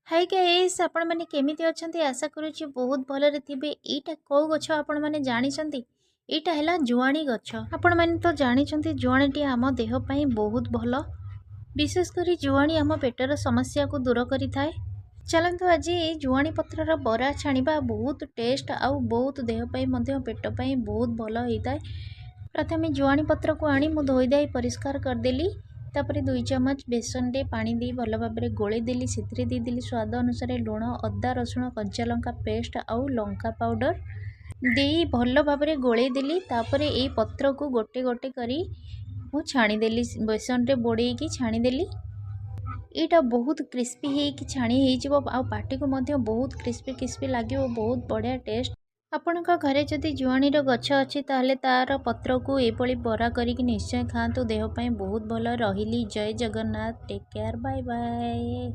Hi guys आपण माने केमिति अछंती आशा करूची बहुत भलरे थिबे। एटा को गछ आपण माने जानि छंती एटा हैला जुआणी गछ। आपण माने तो जानि छंती जुआणीटी आम देह पई बहुत भलो। विशेष करी जुआणी आम पेटर समस्या को दूर करि थाए। चलंतु आज ए जुआणी पत्रर बरा छाणीबा बहुत टेस्ट आउ बहुत देह पई मध्ये पेट पई बहुत भलो हेइताए। प्रथमे जुआणी पत्र को आनी मु धोई दाई परिष्कार कर देली। तापर 2 चम्मच बेसन रे पानी दे भल भाव में गोले देली। से देली स्वाद अनुसार लुण, अदा रसुण कच्चा लंका पेस्ट आउ लंका पाउडर दे भल भाव में गोले देली। तापर ए पत्र को गोटे गोटे करी मु छाणी देली, बेसन रे बोड़े की छाणी देली। एटा बहुत क्रिस्पी हे कि छाणी हे जिवो आ पाटी को मध्य बहुत क्रिस्पी क्रिस्पी लागे और बहुत बढ़िया टेस्ट। आपणक घरे जदि जुआणीर गछ अच्छी ताहले तार पत्र को एभली बरा करिक निश्चय खातु। देह पई बहुत भल। रहिली। जय Jagannath. Take care. Bye bye.